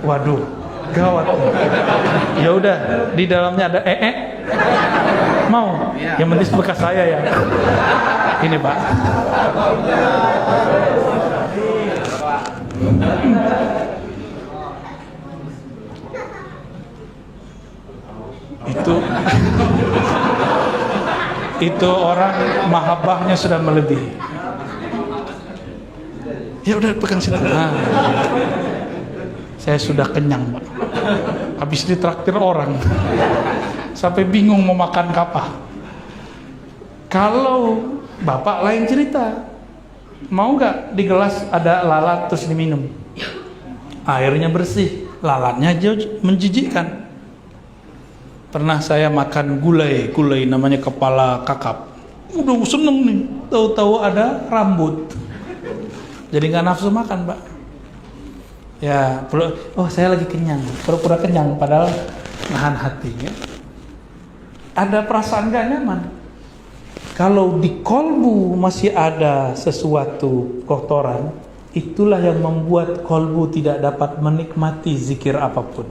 Waduh, gawat. Ya udah, di dalamnya ada Mau? Yang penting bekas saya ya. Ini Pak. Itu orang mahabbahnya sudah melebihi. Ya udah pegang sini. Saya sudah kenyang Pak. Habis ditraktir orang sampai bingung mau makan apa. Kalau Bapak lain cerita, mau nggak di gelas ada lalat terus diminum? Airnya bersih, lalatnya menjijikkan. Pernah saya makan gulai namanya kepala kakap. Udah seneng nih, tahu-tahu ada rambut. Jadi nggak nafsu makan Pak. Ya, saya lagi kenyang, pura-pura kenyang, padahal nahan hati. Ya. Ada perasaan nggak nyaman. Kalau di kolbu masih ada sesuatu kotoran, itulah yang membuat kolbu tidak dapat menikmati zikir apapun.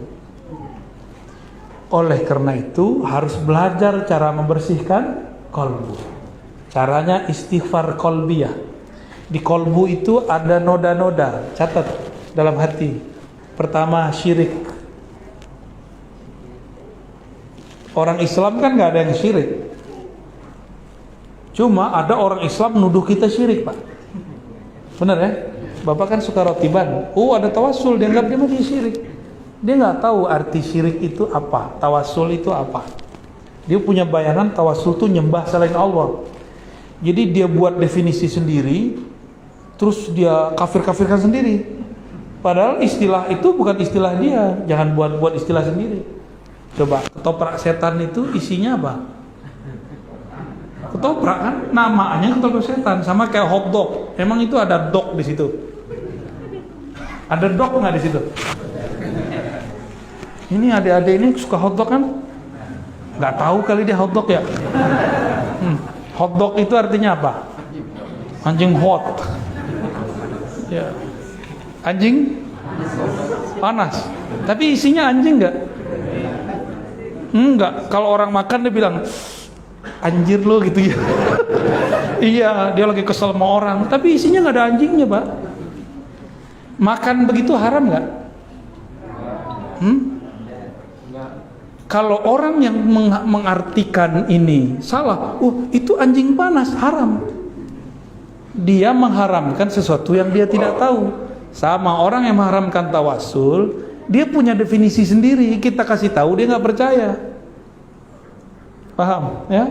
Oleh karena itu harus belajar cara membersihkan kolbu. Caranya istighfar kolbiyah. Di kolbu itu ada noda-noda. Catat dalam hati. Pertama syirik. Orang Islam kan nggak ada yang syirik. Cuma ada orang Islam nuduh kita syirik Pak. Benar ya? Bapak kan suka rotiban. Ada tawassul, dianggap dia masih syirik. Dia nggak tahu arti syirik itu apa, tawassul itu apa. Dia punya bayangan tawassul itu nyembah selain Allah. Jadi dia buat definisi sendiri, terus dia kafir-kafirkan sendiri. Padahal istilah itu bukan istilah dia. Jangan buat istilah sendiri. Coba ketoprak setan itu isinya apa? Ketoprak kan, namanya ketoprak setan, sama kayak hotdog. Emang itu ada dog di situ? Ada dog nggak di situ? Ini adik-adik ini suka hotdog kan? Nggak tahu kali dia hotdog ya? Hotdog itu artinya apa? Anjing hot. Ya. Anjing panas. Tapi isinya anjing nggak? Enggak. Kalau orang makan dia bilang anjir lo gitu ya. Iya, dia lagi kesel sama orang. Tapi isinya nggak ada anjingnya Pak. Makan begitu haram nggak? Kalau orang yang mengartikan ini salah, itu anjing panas, haram. Dia mengharamkan sesuatu yang dia tidak tahu. Sama orang yang mengharamkan tawassul, dia punya definisi sendiri. Kita kasih tahu dia nggak percaya. Paham? Ya.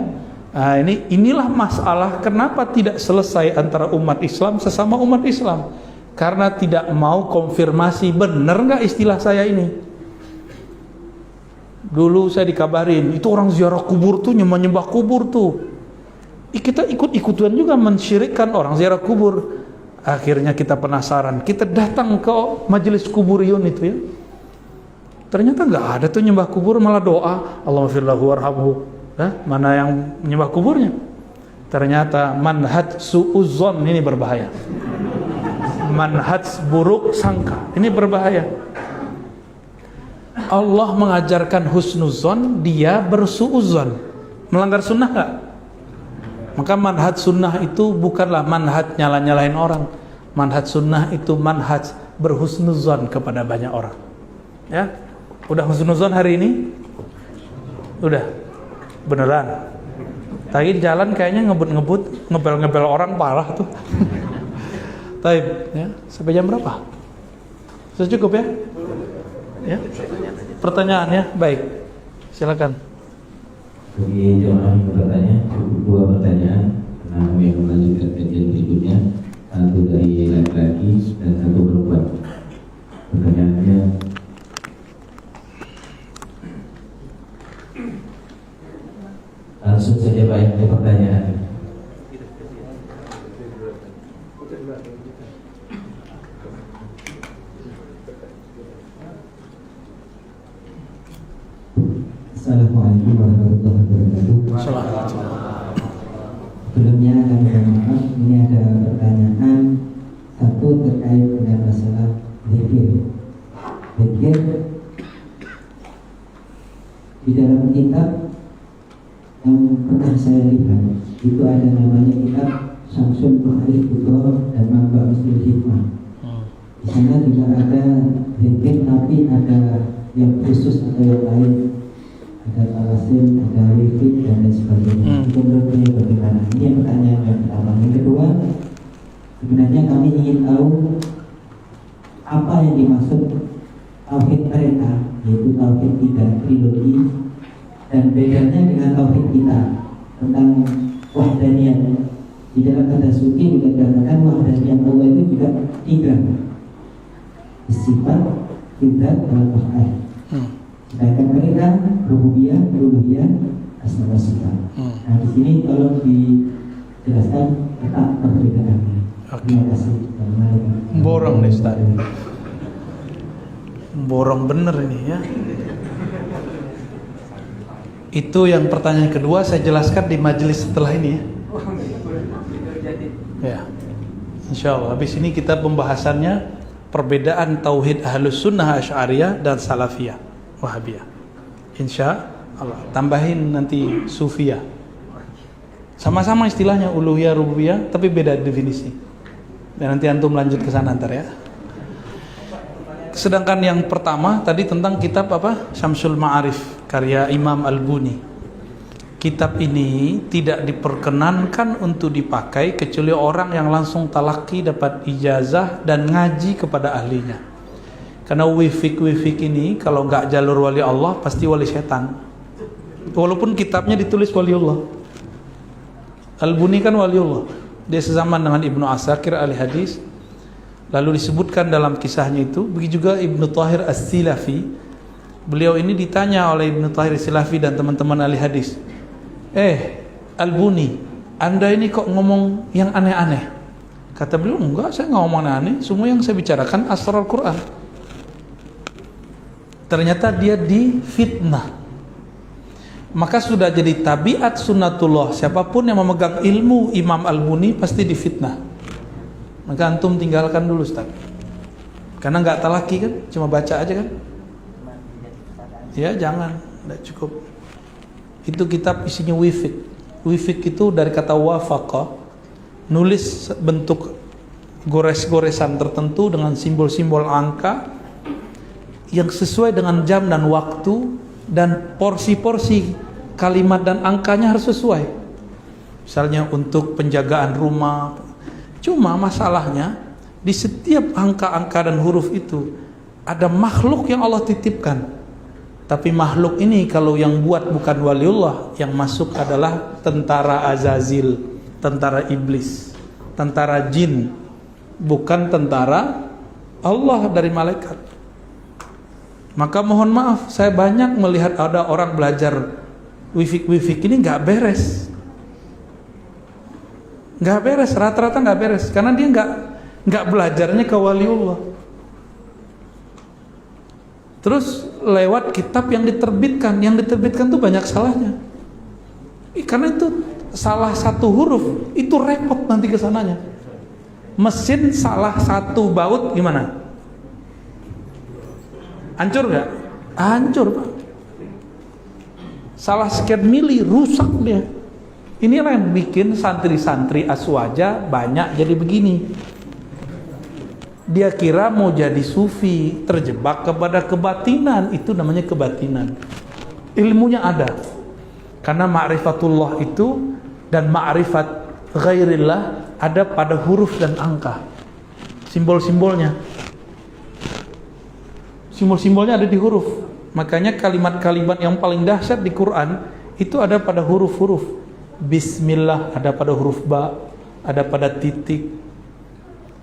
Nah, inilah masalah kenapa tidak selesai antara umat Islam sesama umat Islam. Karena tidak mau konfirmasi benar nggak istilah saya ini. Dulu saya dikabarin, itu orang ziarah kubur tuh nyembah kubur tuh. Kita ikut-ikutan juga mensyirikkan orang ziarah kubur. Akhirnya kita penasaran, kita datang ke majelis kuburiyun itu ya. Ternyata nggak ada tuh nyembah kubur, malah doa Allahumma firlahu warhamhu. Mana yang nyembah kuburnya? Ternyata manhaj su'uzzon, ini berbahaya. Manhaj buruk sangka, ini berbahaya. Allah mengajarkan husnuzon, dia bersu'uzzon. Melanggar sunnah nggak? Maka manhaj sunnah itu bukanlah manhaj nyala-nyalain orang. Manhaj sunnah itu manhaj berhusnuzon kepada banyak orang. Ya, udah husnuzon hari ini? Udah, beneran. Tadi jalan kayaknya ngebut-ngebut, ngebel-ngebel orang parah tuh. Taib, ya. Sampai jam berapa? Sudah cukup ya? Ya. Pertanyaan ya, baik. Silakan.
Bagi jemaah yang bertanya, cukup 2 pertanyaan. Karena kami akan melanjutkan kajian berikutnya. 1 dari laki-laki dan 1 perempuan. Pertanyaannya, langsung saja Pak, ada pertanyaan.
Assalamualaikum warahmatullahi wabarakatuh. Sebelumnya kami mohon maaf, ini ada pertanyaan satu terkait dengan masalah zikir. Zikir di dalam kitab yang pernah saya lihat itu ada namanya kitab Syamsul Ma'arif Kubra dan Mamba Usul Hikmah. Di sana juga ada zikir, tapi ada yang khusus atau yang lain. Ada talasim, ada wifik dan lain sebagainya. Itu menurutnya bagaimana? Ini pertanyaan yang pertama. Yang kedua, sebenarnya kami ingin tahu apa yang dimaksud tauhid mereka, yaitu tauhid 3 trilogi, dan bedanya dengan tauhid kita tentang wahdaniyat. Di dalam kata suci dikatakan wahdaniyat Allah itu juga 3, sifat, fitrah, dan af'al. Sedangkan mereka rububiyah, uluhiyah, asma wa sifat. Nah, di sini tolong dijelaskan letak perbedaannya. Terima kasih.
Borong nih Ustaz. Borong bener ini ya. Itu yang pertanyaan kedua saya jelaskan di majelis setelah ini ya. Ya. Insyaallah habis ini kita pembahasannya perbedaan tauhid Ahlus Sunnah Asy'ariyah dan Salafiyah Wahabiyah. Insya Allah. Tambahin nanti Sufiyah. Sama-sama istilahnya uluhiyah, rububiyah, tapi beda definisi. Dan nanti antum lanjut ke sana ntar ya. Sedangkan yang pertama tadi tentang kitab apa? Syamsul Ma'arif karya Imam Al-Buni. Kitab ini tidak diperkenankan untuk dipakai kecuali orang yang langsung talaki, dapat ijazah dan ngaji kepada ahlinya. Karena wifik ini kalau nggak jalur wali Allah pasti wali setan. Walaupun kitabnya ditulis waliullah. Al-Buni kan waliullah. Dia sezaman dengan Ibnu Asakir ahli hadis. Lalu disebutkan dalam kisahnya itu, begitu juga Ibnu Tahir As-Silafi. Beliau ini ditanya oleh Ibnu Tahir As-Silafi dan teman-teman ahli hadis. Al-Buni, Anda ini kok ngomong yang aneh-aneh? Kata beliau, enggak, saya nggak ngomong aneh. Semua yang saya bicarakan asrar Quran. Ternyata dia difitnah. Maka sudah jadi tabiat sunnatullah, siapapun yang memegang ilmu Imam Al-Buni pasti difitnah. Maka antum tinggalkan dulu Ustaz. Karena nggak talaki kan, cuma baca aja kan. Ya jangan, tidak cukup. Itu kitab isinya wifik. Wifik itu dari kata wafaqa, nulis bentuk gores-goresan tertentu dengan simbol-simbol angka yang sesuai dengan jam dan waktu, dan porsi-porsi kalimat dan angkanya harus sesuai. Misalnya untuk penjagaan rumah. Cuma masalahnya di setiap angka-angka dan huruf itu ada makhluk yang Allah titipkan. Tapi makhluk ini kalau yang buat bukan waliullah, yang masuk adalah tentara Azazil, tentara iblis, tentara jin, bukan tentara Allah dari malaikat. Maka mohon maaf, saya banyak melihat ada orang belajar wifik ini nggak beres, rata-rata nggak beres, karena dia nggak belajarnya ke waliullah. Terus lewat kitab yang diterbitkan tuh banyak salahnya. Karena itu salah satu huruf itu repot nanti kesananya. Mesin salah satu baut gimana? Hancur nggak? Hancur, Pak. Salah sekian mili rusak dia. Inilah yang bikin santri-santri aswaja banyak jadi begini. Dia kira mau jadi sufi, terjebak kepada kebatinan. Itu namanya kebatinan. Ilmunya ada. Karena ma'rifatullah itu dan ma'rifat ghairillah ada pada huruf dan angka. Simbol-simbolnya. Simbol-simbolnya ada di huruf. Makanya kalimat-kalimat yang paling dahsyat di Quran itu ada pada huruf-huruf. Bismillah ada pada huruf ba, ada pada titik.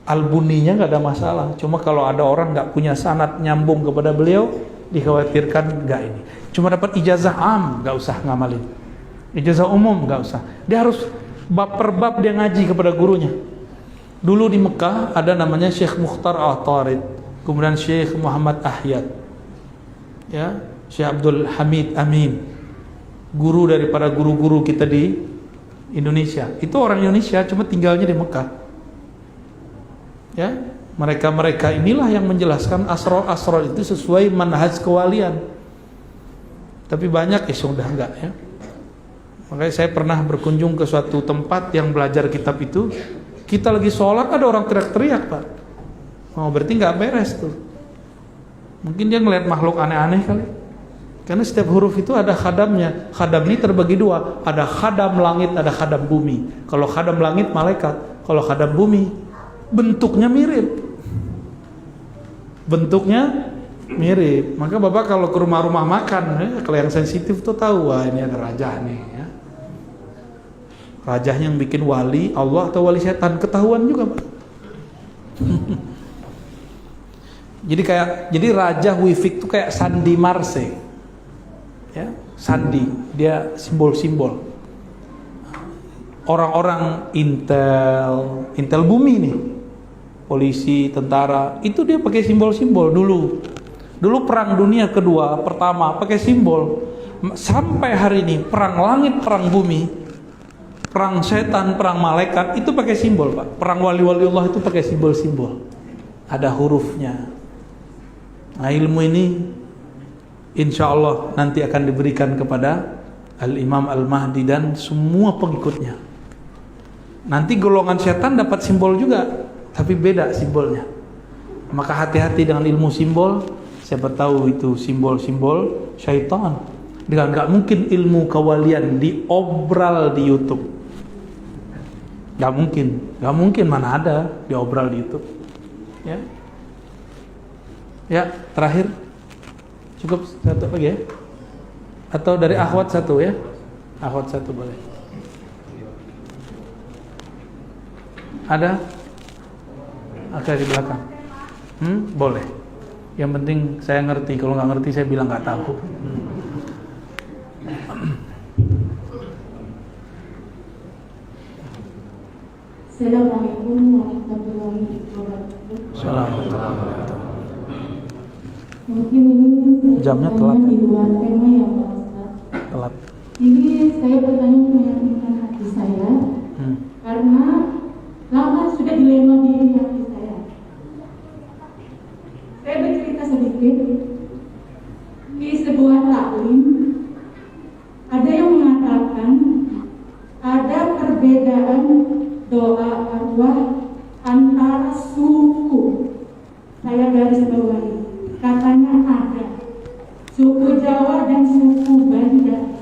Albuninya nggak ada masalah. Cuma kalau ada orang nggak punya sanad nyambung kepada beliau, dikhawatirkan nggak ini. Cuma dapat ijazah am, nggak usah ngamalin. Ijazah umum nggak usah. Dia harus bab per bab dia ngaji kepada gurunya. Dulu di Mekah ada namanya Syekh Mukhtar Al-Tarid, kemudian Syekh Muhammad Ahyad, ya, Syekh Abdul Hamid Amin, guru daripada guru-guru kita di Indonesia. Itu orang Indonesia, cuma tinggalnya di Mekah. Ya, mereka inilah yang menjelaskan asrar itu sesuai manhaj kewalian. Tapi banyak sudah enggak ya. Makanya saya pernah berkunjung ke suatu tempat yang belajar kitab itu. Kita lagi sholat ada orang teriak-teriak, Pak. Oh, berarti nggak beres tuh. Mungkin dia ngelihat makhluk aneh-aneh kali. Karena setiap huruf itu ada khadamnya. Khadam ini terbagi dua. Ada khadam langit, ada khadam bumi. Kalau khadam langit malaikat, kalau khadam bumi bentuknya mirip. Bentuknya mirip. Maka Bapak kalau ke rumah-rumah makan, kalau yang sensitif tuh tahu, wah ini ada raja nih ya. Rajanya yang bikin wali Allah atau wali setan ketahuan juga, Pak. Jadi raja Wifik tuh kayak Sandi Marse. Ya, Sandi, dia simbol-simbol. Orang-orang intel bumi nih. Polisi, tentara, itu dia pakai simbol-simbol dulu. Dulu perang dunia kedua, pertama pakai simbol. Sampai hari ini perang langit, perang bumi, perang setan, perang malaikat itu pakai simbol, Pak. Perang wali-wali Allah itu pakai simbol-simbol. Ada hurufnya. Nah, ilmu ini insya Allah nanti akan diberikan kepada Al-Imam Al-Mahdi dan semua pengikutnya. Nanti golongan setan dapat simbol juga, tapi beda simbolnya. Maka hati-hati dengan ilmu simbol. Siapa tahu itu simbol-simbol syaitan. Dengan nggak mungkin ilmu kewalian diobral di YouTube. Nggak mungkin mana ada diobral di YouTube. Ya, ya terakhir cukup satu lagi ya. Atau dari akhwat satu ya. Akhwat satu boleh. Ada? Oke, di belakang. Boleh. Yang penting saya ngerti. Kalau nggak ngerti saya bilang nggak tahu.
Assalamualaikum warahmatullahi wabarakatuh.
Assalamualaikum.
Mungkin ini
Jamnya telat ya?
Di luar tema ya Pak Ustaz.
Telat.
Ini saya bertanya meyakinkan hati saya karena lama sudah dilema di hati saya. Saya bercerita sedikit. Di sebuah taklim ada yang mengatakan ada perbedaan doa arwah antara suku. Saya garis bawahi. Katanya ada suku Jawa dan suku Banda.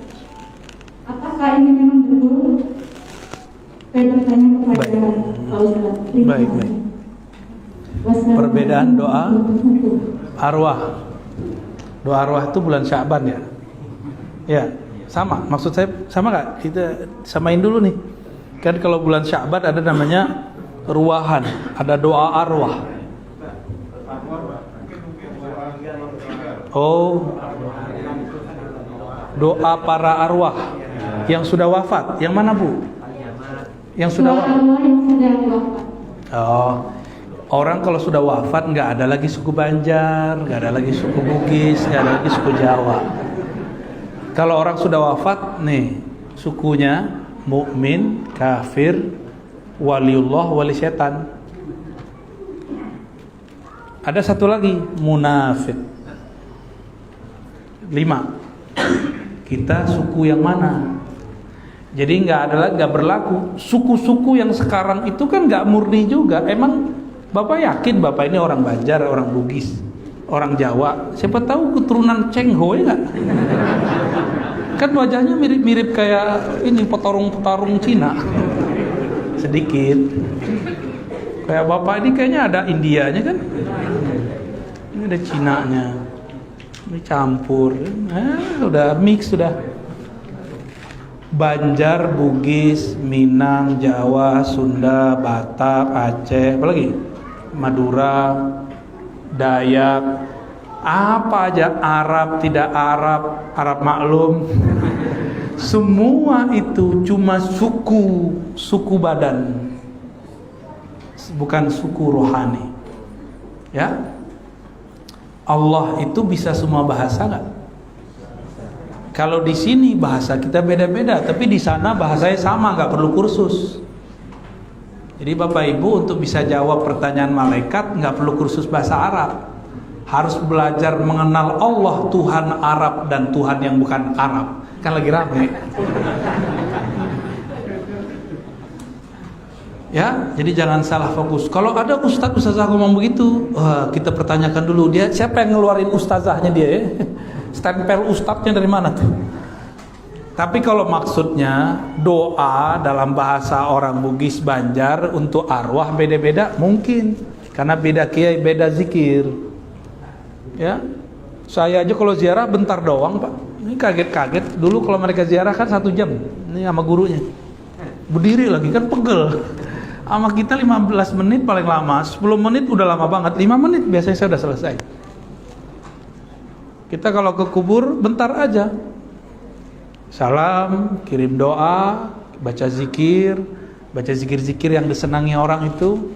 Apakah ini memang betul? Saya bertanya kepada Pak Ustaz.
Baik. Perbedaan doa arwah. Doa arwah itu bulan Sya'ban ya? Ya, sama. Maksud saya sama nggak? Kita samain dulu nih. Kan kalau bulan Sya'ban ada namanya ruahan, ada doa arwah. Oh, doa para arwah yang sudah wafat. Yang mana Bu? Yang sudah wafat.
Yang sudah wafat.
Oh, Orang kalau sudah wafat nggak ada lagi suku Banjar, nggak ada lagi suku Bugis, nggak ada lagi suku Jawa. Kalau orang sudah wafat nih, sukunya mukmin, kafir, waliullah, wali setan. Ada satu lagi, munafik. 5. Kita suku yang mana? Jadi nggak berlaku. Suku-suku yang sekarang itu kan nggak murni juga. Emang Bapak yakin Bapak ini orang Banjar, orang Bugis, orang Jawa? Siapa tahu keturunan Cheng Ho nggak? Kan wajahnya mirip-mirip kayak ini petarung-petarung Cina. Sedikit. Kayak Bapak ini kayaknya ada Indianya kan? Ini ada Cinanya. Ini campur. Udah mix sudah. Banjar, Bugis, Minang, Jawa, Sunda, Batak, Aceh, apa lagi? Madura, Dayak, apa aja, Arab, tidak Arab, Arab maklum. Semua itu cuma suku badan, bukan suku rohani. Ya, Allah itu bisa semua bahasa nggak? Kalau di sini bahasa kita beda-beda, tapi di sana bahasanya sama, nggak perlu kursus. Jadi Bapak Ibu untuk bisa jawab pertanyaan malaikat nggak perlu kursus bahasa Arab. Harus belajar mengenal Allah, Tuhan Arab dan Tuhan yang bukan Arab. Kan lagi rame. Ya, jadi jangan salah fokus. Kalau ada ustazah ngomong begitu, kita pertanyakan dulu dia siapa yang ngeluarin ustazahnya dia ya? Stempel ustadznya dari mana tuh? Tapi kalau maksudnya doa dalam bahasa orang Bugis, Banjar untuk arwah beda-beda mungkin, karena beda kiai, beda zikir. Ya, saya aja kalau ziarah bentar doang Pak. Ini kaget-kaget. Dulu kalau mereka ziarah kan 1 jam. Ini sama gurunya. Berdiri lagi kan pegel. Sama kita 15 menit paling lama. 10 menit udah lama banget. 5 menit biasanya saya udah selesai. Kita kalau ke kubur bentar aja. Salam, kirim doa, baca zikir-zikir yang disenangi orang itu.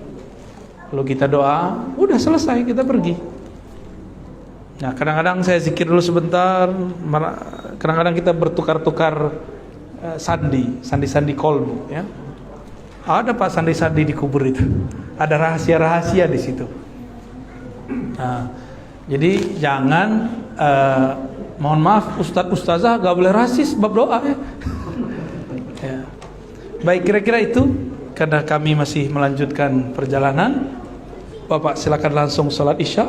Lalu kita doa, udah selesai, kita pergi. Nah, kadang-kadang saya zikir dulu sebentar. Kadang-kadang kita bertukar-tukar sandi kolbu, ya. Ada Pak sandi-sandi di kubur itu. Ada rahasia-rahasia di situ. Nah, jadi jangan mohon maaf ustazah gak boleh rasis bab doa ya. Ya. Baik, kira-kira itu karena kami masih melanjutkan perjalanan. Bapak silakan langsung sholat isya,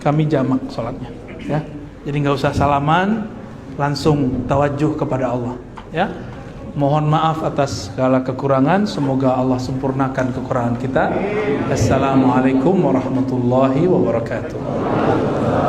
kami jamak sholatnya ya. Jadi nggak usah salaman, langsung tawajuh kepada Allah ya. Mohon maaf atas segala kekurangan, semoga Allah sempurnakan kekurangan kita. Assalamualaikum warahmatullahi wabarakatuh.